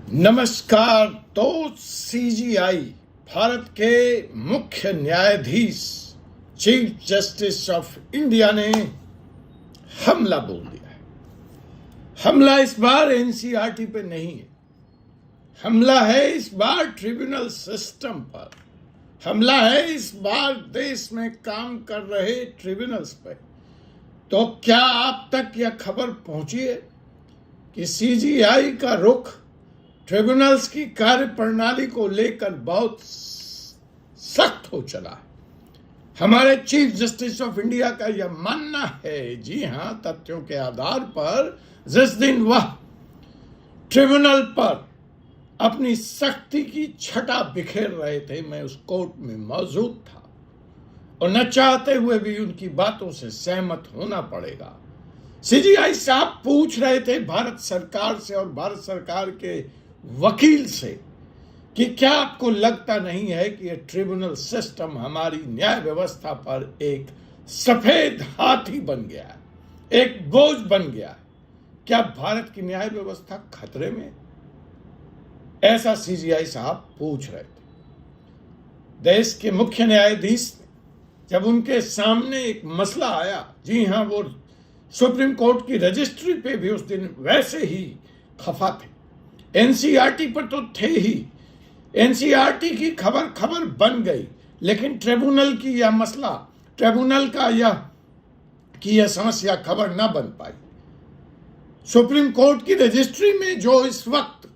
नमस्कार। तो सीजीआई भारत के मुख्य न्यायाधीश चीफ जस्टिस ऑफ इंडिया ने हमला बोल दिया है। हमला इस बार एनसीईआरटी पे नहीं है, हमला है इस बार ट्रिब्यूनल सिस्टम पर, हमला है इस बार देश में काम कर रहे ट्रिब्यूनल्स पर। तो क्या आप तक यह खबर पहुंची है कि सीजीआई का रुख ट्रिब्यूनल्स की कार्य प्रणाली को लेकर बहुत सख्त हो चला है? हमारे चीफ जस्टिस ऑफ इंडिया का यह मानना है, जी हां, तथ्यों के आधार पर जिस दिन वह ट्रिब्यूनल पर अपनी सख्ती की छटा बिखेर रहे थे, मैं उस कोर्ट में मौजूद था और न चाहते हुए भी उनकी बातों से सहमत होना पड़ेगा। सीजीआई साहब पूछ रहे थे भारत सरकार से और भारत सरकार के वकील से कि क्या आपको लगता नहीं है कि यह ट्रिब्यूनल सिस्टम हमारी न्याय व्यवस्था पर एक सफेद हाथी बन गया है, एक बोझ बन गया है? क्या भारत की न्याय व्यवस्था खतरे में? ऐसा सीजीआई साहब पूछ रहे थे। देश के मुख्य न्यायाधीश जब उनके सामने एक मसला आया, जी हां, वो सुप्रीम कोर्ट की रजिस्ट्री पे भी उस दिन वैसे ही खफा थे। एनसीईआरटी पर तो थे ही, एनसीईआरटी की खबर बन गई, लेकिन ट्रिब्यूनल की यह मसला, ट्रिब्यूनल का यह समस्या खबर न बन पाई। सुप्रीम कोर्ट की रजिस्ट्री में जो इस वक्त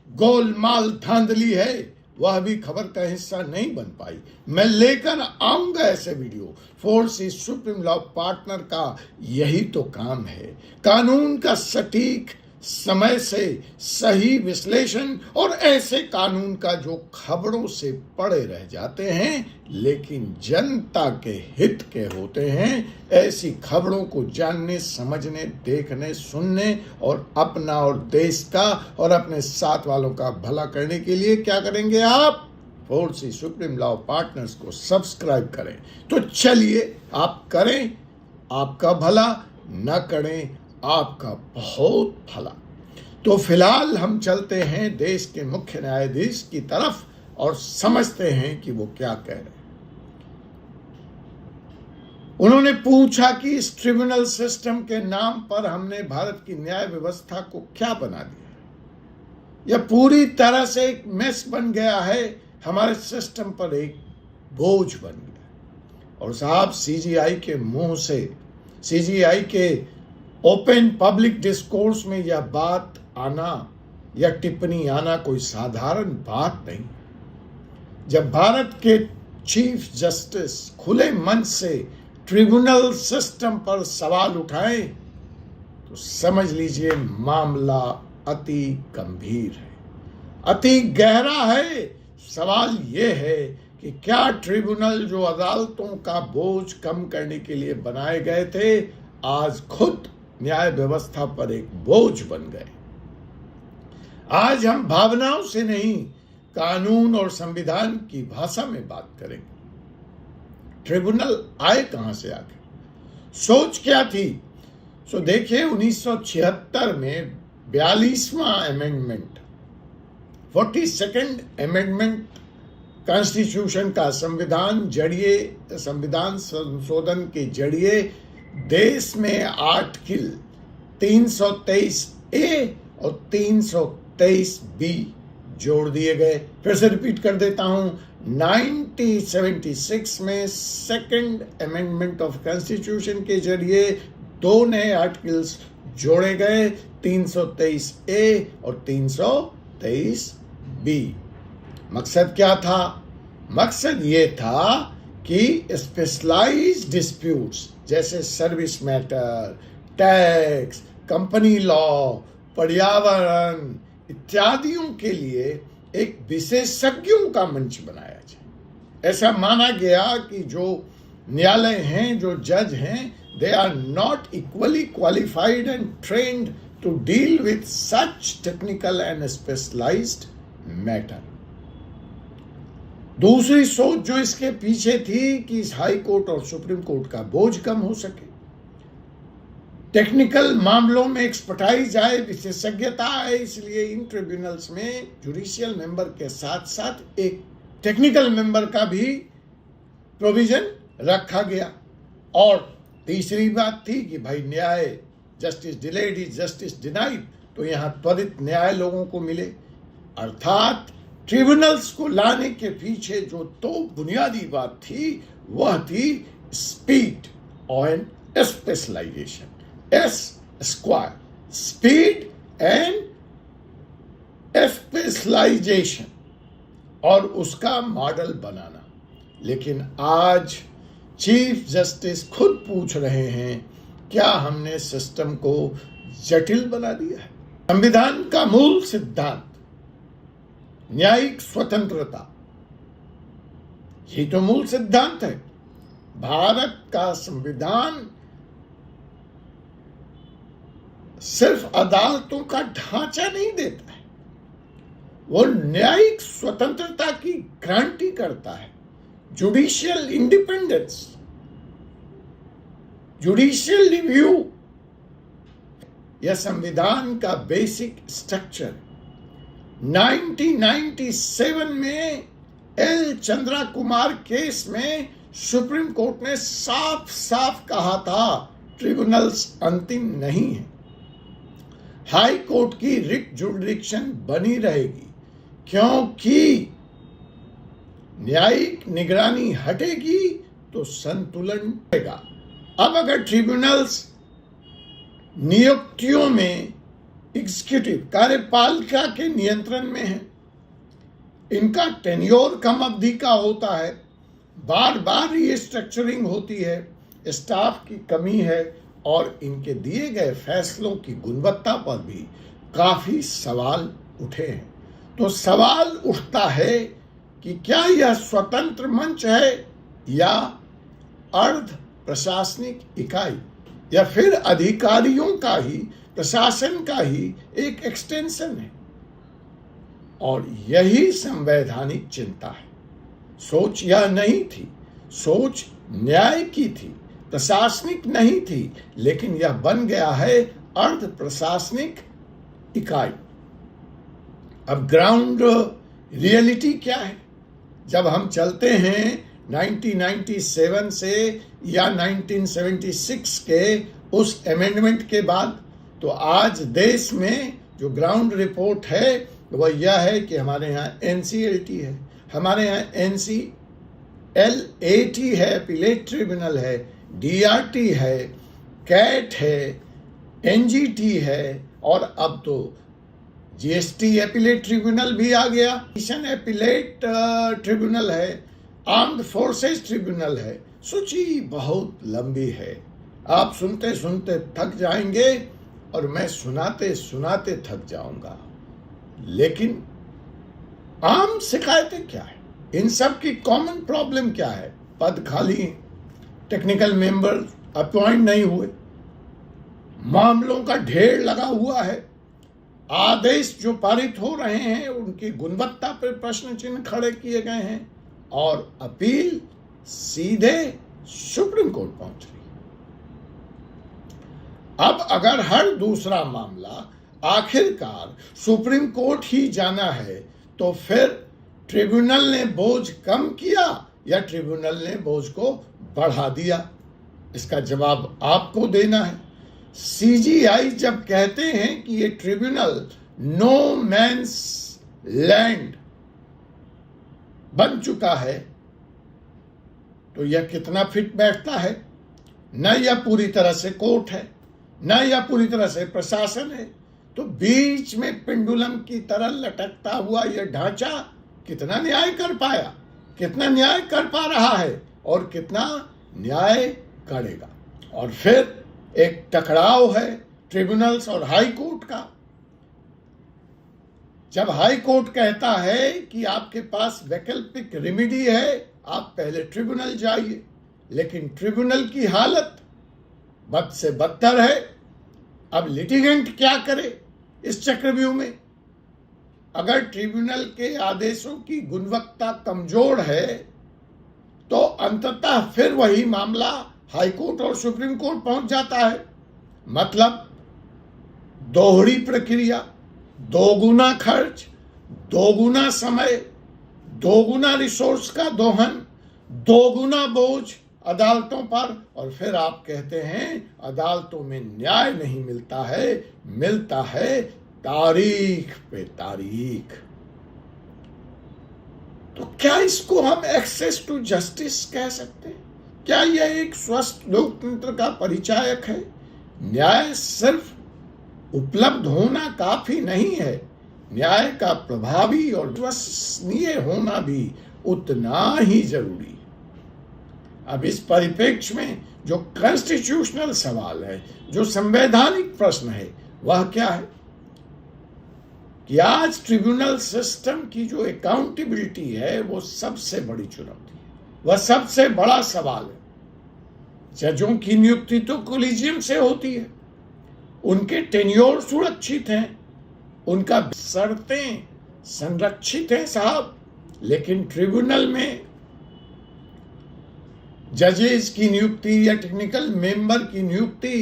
गोलमाल धांधली है, वह भी खबर का हिस्सा नहीं बन पाई। मैं लेकर आऊंगा ऐसे video. Force is supreme law partner का यही तो काम है, कानून का सटीक समय से सही विश्लेषण और ऐसे कानून का जो खबरों से पड़े रह जाते हैं लेकिन जनता के हित के होते हैं। ऐसी खबरों को जानने, समझने, देखने, सुनने और अपना और देश का और अपने साथ वालों का भला करने के लिए क्या करेंगे आप? फोर्स सुप्रीम लॉ पार्टनर्स को सब्सक्राइब करें। तो चलिए आप करें, आपका भला, न करें आपका बहुत भला। तो फिलहाल हम चलते हैं देश के मुख्य न्यायाधीश की तरफ और समझते हैं कि वो क्या कह रहे हैं। उन्होंने पूछा कि इस ट्रिब्यूनल सिस्टम के नाम पर हमने भारत की न्याय व्यवस्था को क्या बना दिया? यह पूरी तरह से एक मेस बन गया है, हमारे सिस्टम पर एक बोझ बन गया। और साहब, सीजीआई के मुंह से, सीजीआई के ओपन पब्लिक डिस्कोर्स में यह बात आना या टिप्पणी आना कोई साधारण बात नहीं। जब भारत के चीफ जस्टिस खुले मन से ट्रिब्यूनल सिस्टम पर सवाल उठाएं तो समझ लीजिए मामला अति गंभीर है, अति गहरा है। सवाल यह है कि क्या ट्रिब्यूनल जो अदालतों का बोझ कम करने के लिए बनाए गए थे, आज खुद न्याय व्यवस्था पर एक बोझ बन गए। आज हम भावनाओं से नहीं, कानून और संविधान की भाषा में बात करेंगे। ट्रिब्यूनल आए कहां से आगे, सोच क्या थी? सो देखिए, 1976 में 42वां अमेंडमेंट, 42nd अमेंडमेंट कॉन्स्टिट्यूशन का संविधान संशोधन के जरिए देश में आर्टिकल 323A और 323B जोड़ दिए गए। फिर से रिपीट कर देता हूं, 1976 में सेकंड अमेंडमेंट ऑफ कॉन्स्टिट्यूशन के जरिए 2 नए आर्टिकल्स जोड़े गए, 323A और 323B। मकसद क्या था? मकसद ये था कि स्पेशलाइज्ड डिस्प्यूट्स जैसे service matter, tax, company law, पर्यावरण इत्यादियों के लिए एक विशेषज्ञों का मंच बनाया जाए। ऐसा माना गया कि जो न्यायालय हैं, जो जज हैं, they are not equally qualified and trained to deal with such technical and specialised matter. दूसरी सोच जो इसके पीछे थी कि इस हाई कोर्ट और सुप्रीम कोर्ट का बोझ कम हो सके। टेक्निकल मामलों में एक्सपर्टाइज आए, विशेषज्ञता आए, इसलिए इन ट्रिब्यूनल्स में जुडिशियल मेंबर के साथ साथ एक टेक्निकल मेंबर का भी प्रोविजन रखा गया। और तीसरी बात थी कि भाई न्याय, justice delayed is justice denied, तो यहाँ त्वरित न्याय लोगों को मिले। अर्थात ट्रिब्यूनल्स को लाने के पीछे जो तो बुनियादी बात थी वह थी स्पीड और specialisation, S² speed and specialisation, और उसका मॉडल बनाना। लेकिन आज चीफ जस्टिस खुद पूछ रहे हैं, क्या हमने सिस्टम को जटिल बना दिया है? संविधान का मूल सिद्धांत न्यायिक स्वतंत्रता, यही तो मूल सिद्धांत है। भारत का संविधान सिर्फ अदालतों का ढांचा नहीं देता है, वो न्यायिक स्वतंत्रता की गारंटी करता है। जुडिशियल इंडिपेंडेंस, जुडिशियल रिव्यू, यह संविधान का बेसिक स्ट्रक्चर। 1997 में एल चंद्रा कुमार केस में सुप्रीम कोर्ट ने साफ साफ कहा था ट्रिब्यूनल्स अंतिम नहीं है, हाई कोर्ट की रिट जुरिडिक्शन बनी रहेगी, क्योंकि न्यायिक निगरानी हटेगी तो संतुलन रहेगा। अब अगर ट्रिब्यूनल्स नियुक्तियों में एग्जीक्यूटिव कार्यपालिका के नियंत्रण में है, इनका टेन्योर कम अवधि का होता है, बार बार रिस्ट्रक्चरिंग होती है, स्टाफ की कमी है और इनके दिए गए फैसलों की गुणवत्ता पर भी काफी सवाल उठे हैं। तो सवाल उठता है कि क्या यह स्वतंत्र मंच है या अर्ध प्रशासनिक इकाई, या फिर अधिकारियों का ही, प्रशासन का ही एक एक्सटेंशन है? और यही संवैधानिक चिंता है। सोच यह नहीं थी, सोच न्याय की थी, प्रशासनिक नहीं थी, लेकिन यह बन गया है अर्ध प्रशासनिक इकाई। अब ग्राउंड रियलिटी क्या है? जब हम चलते हैं 1997 से या 1976 के उस अमेंडमेंट के बाद, तो आज देश में जो ग्राउंड रिपोर्ट है वह यह है कि हमारे यहाँ NCLT है, हमारे यहाँ NCLAT है, अपीलेट ट्रिब्यूनल है, DRT है, कैट है, NGT है, और अब तो GST अपीलेट ट्रिब्यूनल भी आ गया, मिशन अपीलेट ट्रिब्यूनल है, आर्म्ड फोर्सेस ट्रिब्यूनल है। सूची बहुत लंबी है, आप सुनते सुनते थक जाएंगे और मैं सुनाते सुनाते थक जाऊंगा। लेकिन आम शिकायतें क्या है? इन सब की कॉमन प्रॉब्लम क्या है? पद खाली हैं, टेक्निकल मेंबर अपॉइंट नहीं हुए, मामलों का ढेर लगा हुआ है, आदेश जो पारित हो रहे हैं उनकी गुणवत्ता पर प्रश्न चिन्ह खड़े किए गए हैं, और अपील सीधे सुप्रीम कोर्ट पहुंच रही है। अब अगर हर दूसरा मामला आखिरकार सुप्रीम कोर्ट ही जाना है, तो फिर ट्रिब्यूनल ने बोझ कम किया या ट्रिब्यूनल ने बोझ को बढ़ा दिया? इसका जवाब आपको देना है। CJI जब कहते हैं कि ये ट्रिब्यूनल नो मैन्स लैंड बन चुका है, तो यह कितना फिट बैठता है? न यह पूरी तरह से कोर्ट है, न यह पूरी तरह से प्रशासन है, तो बीच में पेंडुलम की तरह लटकता हुआ यह ढांचा कितना न्याय कर पाया, कितना न्याय कर पा रहा है और कितना न्याय करेगा? और फिर एक टकराव है ट्रिब्यूनल्स और हाई कोर्ट का। जब हाई कोर्ट कहता है कि आपके पास वैकल्पिक रेमेडी है, आप पहले ट्रिब्यूनल जाइए, लेकिन ट्रिब्यूनल की हालत बद से बदतर है। अब लिटिगेंट क्या करे इस चक्रव्यूह में? अगर ट्रिब्यूनल के आदेशों की गुणवत्ता कमजोर है तो अंततः फिर वही मामला हाई कोर्ट और सुप्रीम कोर्ट पहुंच जाता है। मतलब दोहरी प्रक्रिया, दोगुना खर्च, दोगुना समय, दोगुना रिसोर्स का दोहन, दोगुना बोझ अदालतों पर। और फिर आप कहते हैं अदालतों में न्याय नहीं मिलता है, मिलता है तारीख पे तारीख। तो क्या इसको हम एक्सेस टू जस्टिस कह सकते हैं? क्या यह एक स्वस्थ लोकतंत्र का परिचायक है? न्याय सिर्फ उपलब्ध होना काफी नहीं है, न्याय का प्रभावी और विश्वसनीय होना भी उतना ही जरूरी है। अब इस परिप्रेक्ष्य में जो कॉन्स्टिट्यूशनल सवाल है, जो संवैधानिक प्रश्न है, वह क्या है कि आज ट्रिब्यूनल सिस्टम की जो अकाउंटेबिलिटी है वो सबसे बड़ी चुनौती है, वह सबसे बड़ा सवाल है। जजों की नियुक्ति तो कोलिजियम से होती है, उनके टेन्योर सुरक्षित हैं, उनका शर्तें संरक्षित हैं साहब, लेकिन ट्रिब्यूनल में जजेस की नियुक्ति या टेक्निकल मेंबर की नियुक्ति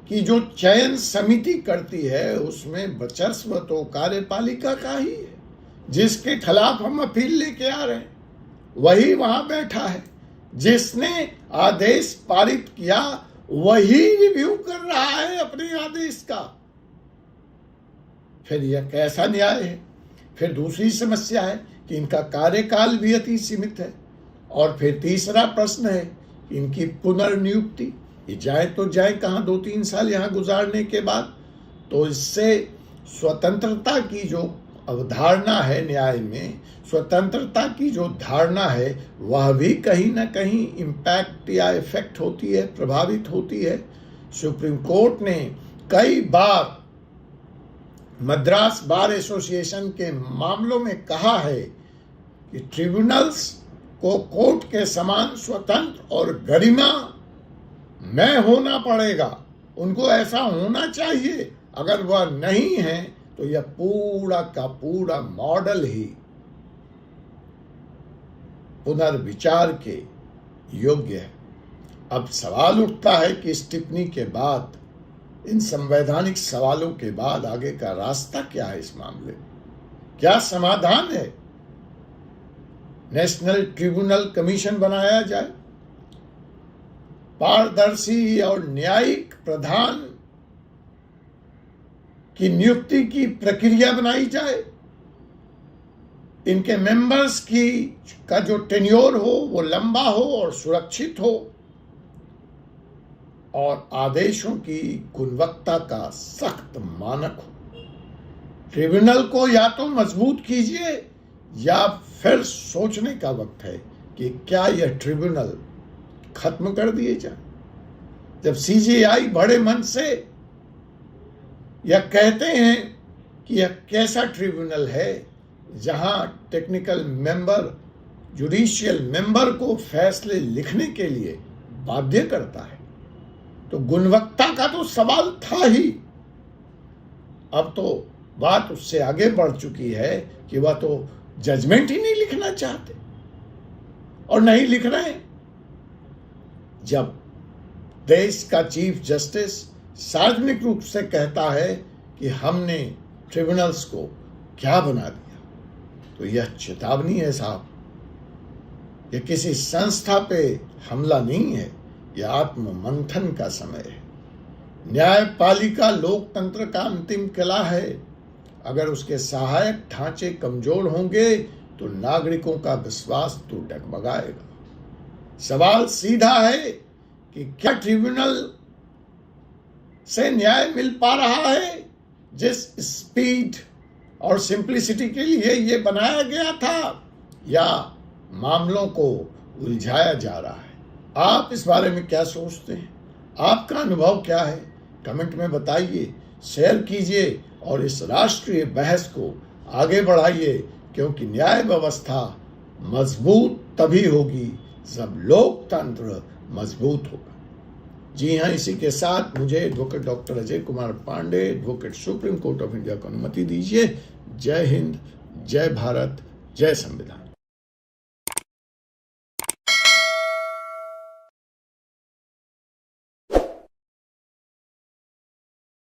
की जो चयन समिति करती है उसमें वर्चस्व तो कार्यपालिका का ही है। जिसके खिलाफ हम अपील लेके आ रहे हैं वही वहां बैठा है, जिसने आदेश पारित किया वही रिव्यू कर रहा है अपने आदेश का। फिर यह कैसा न्याय है? फिर दूसरी समस्या है कि इनका कार्यकाल भी अति सीमित है। और फिर तीसरा प्रश्न है इनकी पुनर्नियुक्ति, ये जाए तो जाए कहाँ 2-3 साल यहाँ गुजारने के बाद। तो इससे स्वतंत्रता की जो अवधारणा है न्याय में, स्वतंत्रता की जो धारणा है वह भी कहीं ना कहीं इम्पैक्ट या इफेक्ट होती है, प्रभावित होती है। सुप्रीम कोर्ट ने कई बार मद्रास बार एसोसिएशन के मामलों में कहा है कि ट्रिब्यूनल्स को कोर्ट के समान स्वतंत्र और गरिमा में होना पड़ेगा, उनको ऐसा होना चाहिए। अगर वह नहीं है तो यह पूरा का पूरा मॉडल ही पुनर्विचार के योग्य है। अब सवाल उठता है कि इस टिप्पणी के बाद, इन संवैधानिक सवालों के बाद आगे का रास्ता क्या है? इस मामले में क्या समाधान है? नेशनल ट्रिब्यूनल कमीशन बनाया जाए, पारदर्शी और न्यायिक प्रधान की नियुक्ति की प्रक्रिया बनाई जाए, इनके मेंबर्स का जो टेन्योर हो वो लंबा हो और सुरक्षित हो, और आदेशों की गुणवत्ता का सख्त मानक हो। ट्रिब्यूनल को या तो मजबूत कीजिए या फिर सोचने का वक्त है कि क्या यह ट्रिब्यूनल खत्म कर दिए जाए। जब सीजेआई बड़े मन से यह कहते हैं कि यह कैसा ट्रिब्यूनल है जहां टेक्निकल मेंबर जुडिशियल मेंबर को फैसले लिखने के लिए बाध्य करता है, तो गुणवत्ता का तो सवाल था ही। अब तो बात उससे आगे बढ़ चुकी है कि वह तो जजमेंट ही नहीं लिखना चाहते और नहीं लिख रहे हैं। जब देश का चीफ जस्टिस सार्वजनिक रूप से कहता है कि हमने ट्रिब्यूनल्स को क्या बना दिया, तो यह चेतावनी है साहब। यह किसी संस्था पे हमला नहीं है, यह आत्ममंथन का समय है। न्यायपालिका लोकतंत्र का अंतिम किला है। अगर उसके सहायक ढांचे कमजोर होंगे तो नागरिकों का विश्वास तो डगमगाएगा। सवाल सीधा है कि क्या ट्रिब्यूनल से न्याय मिल पा रहा है जिस स्पीड और सिंप्लिसिटी के लिए ये बनाया गया था, या मामलों को उलझाया जा रहा है? आप इस बारे में क्या सोचते हैं? आपका अनुभव क्या है? कमेंट में बताइए, शेयर कीजिए और इस राष्ट्रीय बहस को आगे बढ़ाइए, क्योंकि न्याय व्यवस्था मजबूत तभी होगी जब लोकतंत्र मजबूत होगा। जी हाँ, इसी के साथ मुझे advocate doctor Ajay Kumar Pandey, advocate supreme court of India को अनुमति दीजिए। जय हिंद, जय भारत, जय संविधान।